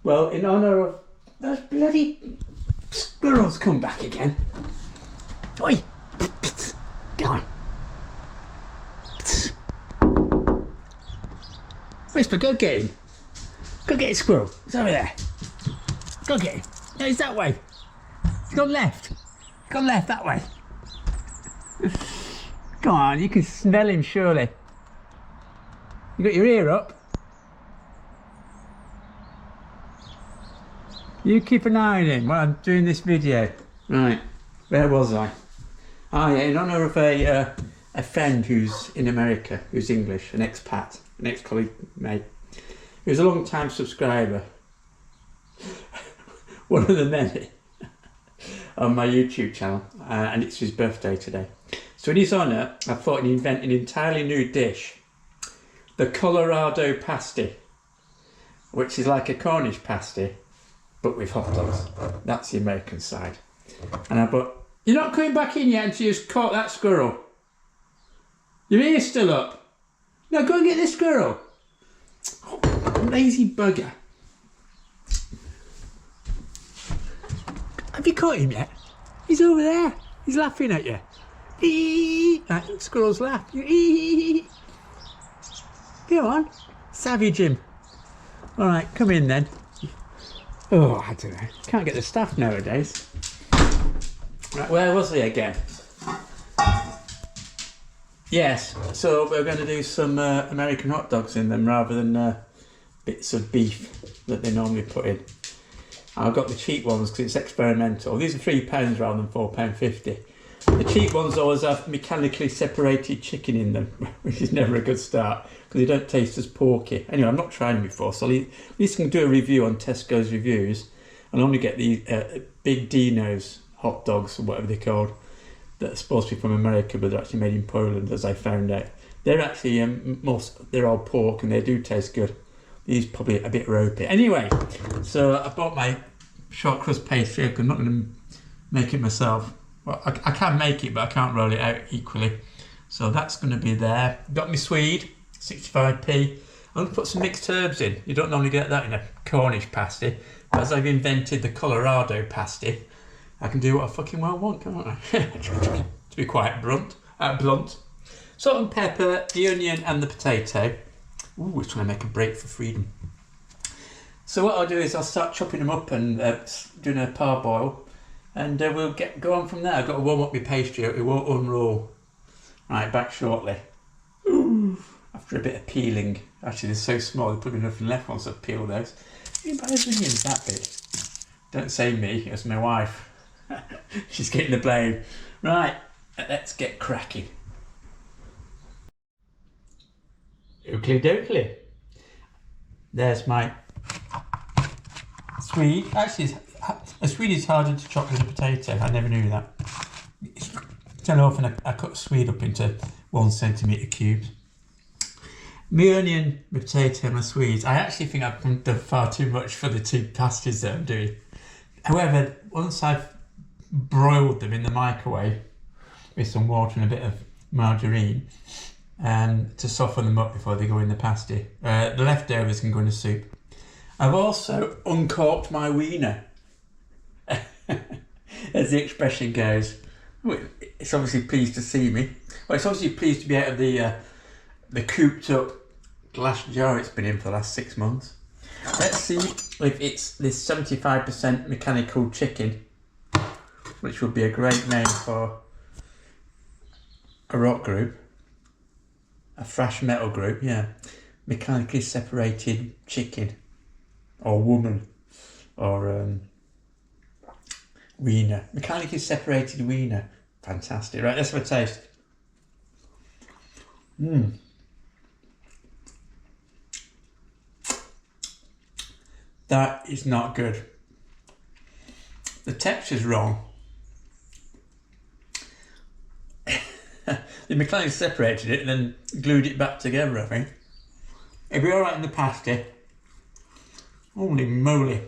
Well, in honour of those bloody squirrels come back again. Oi! Go on. Whisper, go get him. Go get his squirrel. It's over there. Go get him. No, he's that way. He's gone left. He's gone left that way. Come on, you can smell him surely. You got your ear up. You keep an eye on him while I'm doing this video. Right, where was I? Oh yeah, in honour of a friend who's in America, who's English, an expat, an ex-colleague mate, who's a long-time subscriber. One of the many on my YouTube channel, and it's his birthday today. So in his honour, I thought he'd invent an entirely new dish, the Colorado Pasty, which is like a Cornish pasty, but with hot dogs. That's the American side. And I thought, you're not coming back in yet until you've caught that squirrel. Your ear's still up. Now go and get this squirrel. Oh, lazy bugger. Have you caught him yet? He's over there. He's laughing at you. That squirrel's laugh. Go on. Savage him. All right, come in then. Oh, I don't know. Can't get the staff nowadays. Right, where was he again? Yes, so we're going to do some American hot dogs in them rather than bits of beef that they normally put in. I've got the cheap ones because it's experimental. These are £3 rather than £4.50. The cheap ones always have mechanically separated chicken in them, which is never a good start because they don't taste as porky. Anyway, I've not tried them before, so at least I can do a review on Tesco's reviews. I normally get the Big Dino's hot dogs, or whatever they're called, that are supposed to be from America, but they're actually made in Poland, as I found out. They're actually they're all pork and they do taste good. These probably a bit ropey. Anyway, so I bought my short crust pastry. I'm not going to make it myself. Well, I can make it, but I can't roll it out equally. So that's going to be there. Got my Swede, 65p. I'm going to put some mixed herbs in. You don't normally get that in a Cornish pasty. But as I've invented the Colorado pasty, I can do what I fucking well want, can't I? To be quite blunt. Salt and pepper, the onion and the potato. Ooh, we're trying to make a break for freedom. So what I'll do is I'll start chopping them up and doing a parboil, and we'll go on from there. I've got to warm up my pastry, it won't unroll. Right, back shortly. Ooh, after a bit of peeling. Actually, they're so small, there's probably nothing left once I've peeled those. You buy those onions that big? Don't say me, it's my wife. She's getting the blame. Right, let's get cracking. Oakley dokley. There's my Swede. Actually, a Swede is harder to chop than a potato. I never knew that. Turn off and I cut Swede up into 1 centimetre cubes. My onion, my potato, my Swedes. I actually think I've done far too much for the two pasties that I'm doing. However, once I've broiled them in the microwave with some water and a bit of margarine, to soften them up before they go in the pasty. The leftovers can go in the soup. I've also uncorked my wiener, as the expression goes. It's obviously pleased to see me. Well, it's obviously pleased to be out of the cooped up glass jar it's been in for the last 6 months. Let's see if it's this 75% mechanical chicken, which would be a great name for a rock group. A thrash metal group, yeah. Mechanically separated chicken, or woman, or wiener. Mechanically separated wiener. Fantastic. Right, let's have a taste. That is not good. The texture's wrong. They mechanically separated it and then glued it back together, I think. It'd be alright in the pasty. Holy moly.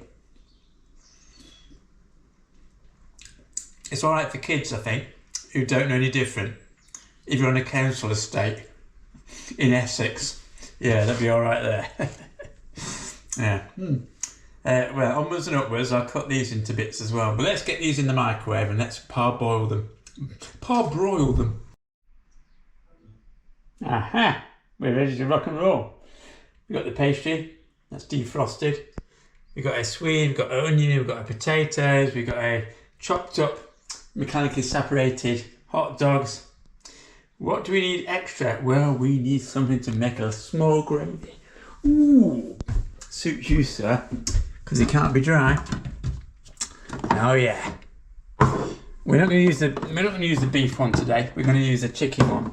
It's alright for kids, I think, who don't know any different. If you're on a council estate in Essex, yeah, that'd be alright there. Yeah. Well, onwards and upwards, I'll cut these into bits as well. But let's get these in the microwave and let's parboil them. Parboil them. Aha! We're ready to rock and roll. We've got the pastry that's defrosted. We've got a swede, we've got onion, we've got potatoes, we've got a chopped up, mechanically separated hot dogs. What do we need extra? Well, we need something to make a small gravy. Ooh, suits you, sir, because it can't be dry. Oh yeah. We're not going to use the beef one today. We're going to use the chicken one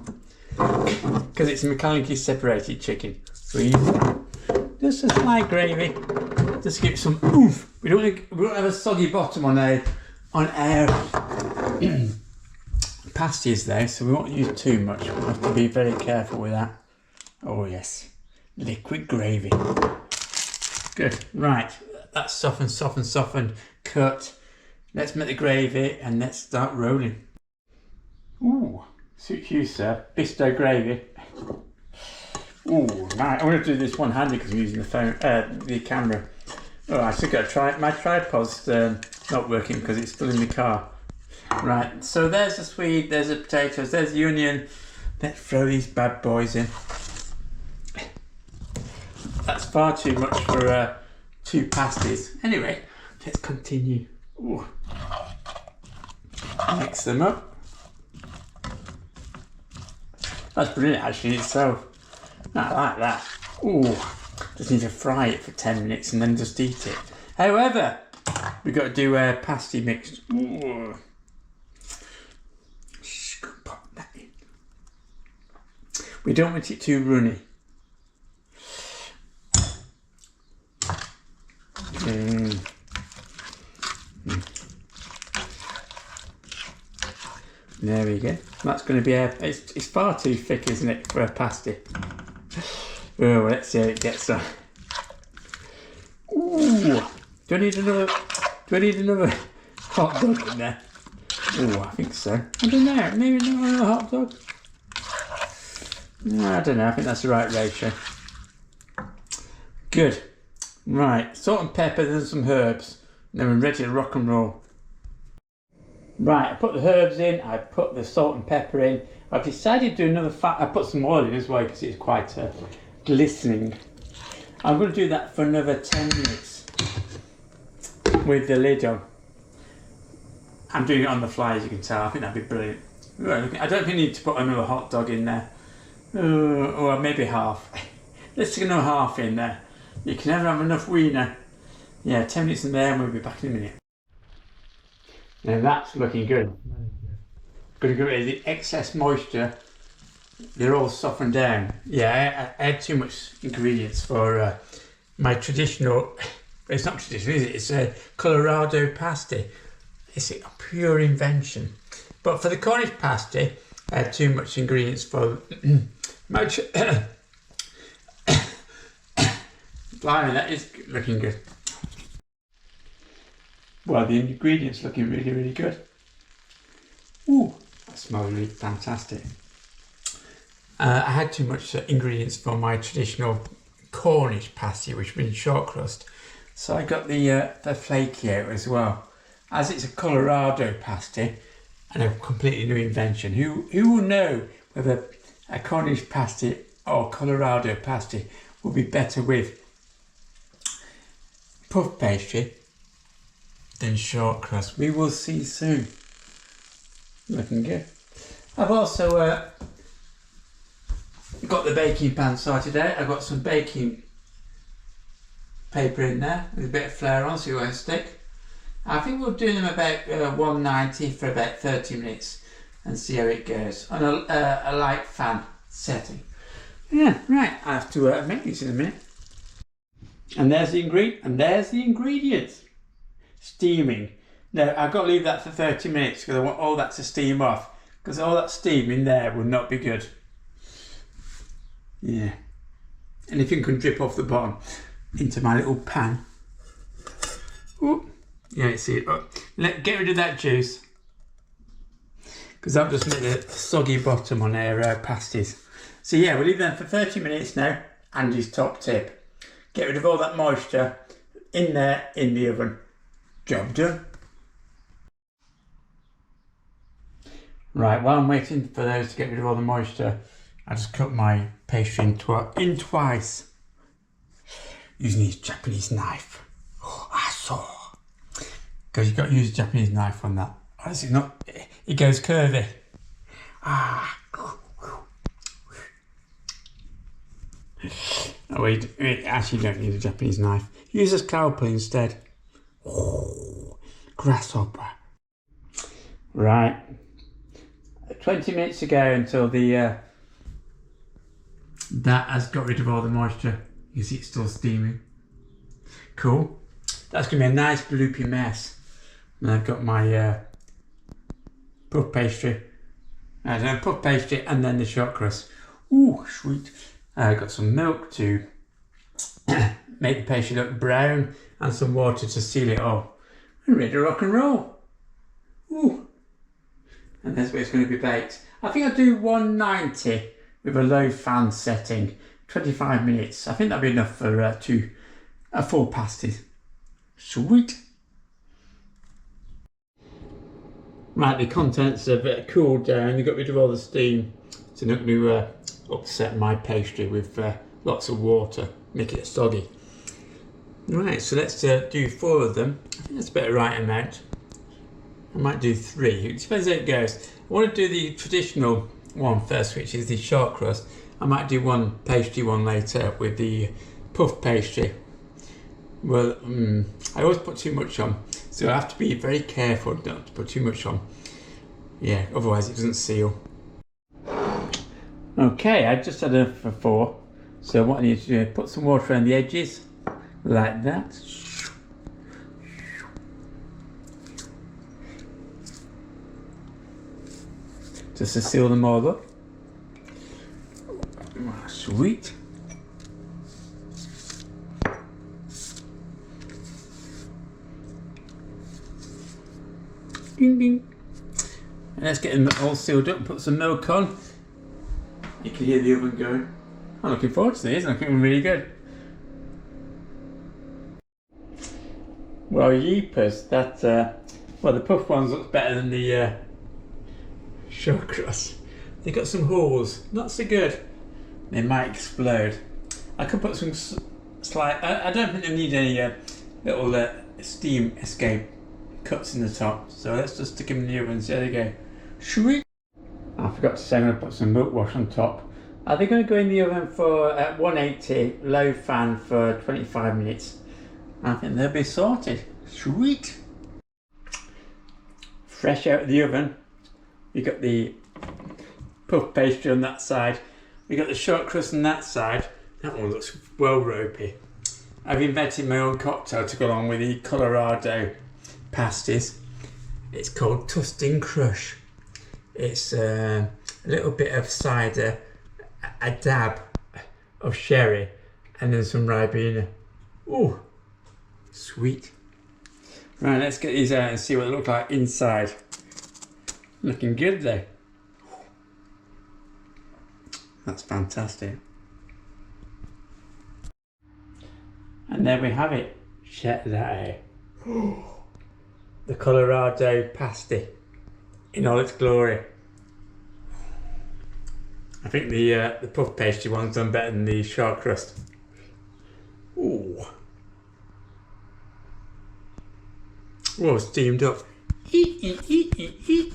because it's a mechanically separated chicken. So we use just a slight gravy, just to give it some oomph. We don't have a soggy bottom on our pasties there, so we won't use too much. We'll have to be very careful with that. Oh yes, liquid gravy. Good. Right, that's softened, cut. Let's make the gravy and let's start rolling. Ooh, suits you, sir. Bisto gravy. Ooh, right. I'm going to do this one-handed because I'm using the phone, the camera. Oh, I still got to try it. My tripod's not working because it's still in the car. Right, so there's the swede, there's the potatoes, there's the onion. Let's throw these bad boys in. That's far too much for 2 pasties. Anyway, let's continue. Ooh. Mix them up. That's brilliant actually itself. I like that. Ooh, just need to fry it for 10 minutes and then just eat it. However, we've got to do a pasty mix. Ooh. Pop that in. We don't want it too runny. There we go. That's going to be it's far too thick, isn't it, for a pasty? Oh, let's see how it gets on. Ooh, do I need another hot dog in there? Oh, I think so. I don't know. Maybe not another hot dog. No, I don't know. I think that's the right ratio. Good. Right, salt and pepper, then some herbs. Then we're ready to rock and roll. Right, I put the herbs in, I put the salt and pepper in. I've decided to do another I put some oil in as well because it's quite glistening. I'm going to do that for another 10 minutes with the lid on. I'm doing it on the fly, as you can tell. I think that'd be brilliant. I don't think you need to put another hot dog in there. Or maybe half. Let's stick another half in there. You can never have enough wiener. Yeah, 10 minutes in there and we'll be back in a minute. Now that's looking good. Going to get rid of the excess moisture. They're all softened down. Yeah, I had too much ingredients for my traditional, it's not traditional, is it? It's a Colorado Pasty. It's a pure invention. But for the Cornish pasty, I had too much ingredients for my... Blimey, that is looking good. Well, the ingredients looking really, really good. Ooh, that smells really fantastic. I had too much ingredients for my traditional Cornish pasty, which means short crust. So I got the flaky out as well. As it's a Colorado pasty and a completely new invention, who will know whether a Cornish pasty or Colorado pasty will be better with puff pastry than short crust? We will see soon. Looking good. I've also got the baking pan sorted out. I've got some baking paper in there with a bit of flour on so it won't stick. I think we'll do them about 190 for about 30 minutes and see how it goes on a light fan setting. Yeah, right. I have to make this in a minute. And there's the ingredients. Steaming. Now I've got to leave that for 30 minutes because I want all that to steam off, because all that steam in there will not be good. Yeah. Anything can drip off the bottom into my little pan. Ooh. Yeah, see it. Oh, get rid of that juice, because that just made a soggy bottom on our pasties. So yeah, we'll leave them for 30 minutes now. Andy's top tip: get rid of all that moisture in there in the oven. Job done. Right, while I'm waiting for those to get rid of all the moisture, I just cut my pastry in twice using this Japanese knife. Oh, I saw. Because you've got to use a Japanese knife on that. It's not, it goes curvy. Ah. Oh, wait, actually don't need a Japanese knife. Use a scalpel instead. Oh, grasshopper. Right. 20 minutes ago until the that has got rid of all the moisture. You see it's still steaming. Cool. That's going to be a nice bloopy mess. And I've got my puff pastry. Puff pastry and then the short crust. Ooh, sweet. I've got some milk to make the pastry look brown and some water to seal it all. I'm ready to rock and roll. Ooh. And that's where it's going to be baked. I think I'll do 190 with a low fan setting, 25 minutes. I think that'll be enough for a full pasty. Sweet. Right, the contents have cooled down. They got rid of all the steam, so I'm not going to upset my pastry with lots of water, make it soggy. Right, so let's do 4 of them. I think that's about the right amount. I might do 3. It depends how it goes. I want to do the traditional one first, which is the short crust. I might do one pastry one later with the puff pastry. Well, I always put too much on, so I have to be very careful not to put too much on. Yeah, otherwise it doesn't seal. Okay, I just had enough for 4. So what I need to do is put some water around the edges, like that. Just to seal them all up. Sweet. Ding ding. And let's get them all sealed up and put some milk on. You can hear the oven going. I'm looking forward to this, it's looking really good. Well, yeepers, that, well, the puff ones look better than the short crust. They got some holes, not so good. They might explode. I could put some slight, I don't think they need any little steam escape cuts in the top. So let's just stick them in the oven. So there they go. Sweet. I forgot to say I'm going to put some milk wash on top. Are they going to go in the oven for 180, low fan for 25 minutes? I think they'll be sorted. Sweet. Fresh out of the oven. We got the puff pastry on that side. We got the short crust on that side. That one looks well ropey. I've invented my own cocktail to go along with the Colorado pasties. It's called Tustin Crush. It's a little bit of cider, a dab of sherry, and then some Ribena. Ooh, sweet. Right, let's get these out and see what they look like inside. Looking good though. That's fantastic. And there we have it. Check that out. The Colorado Pasty in all its glory. I think the puff pastry one's done better than the short crust. Ooh. Well, steamed up. Eat, eat, eat, eat, eat.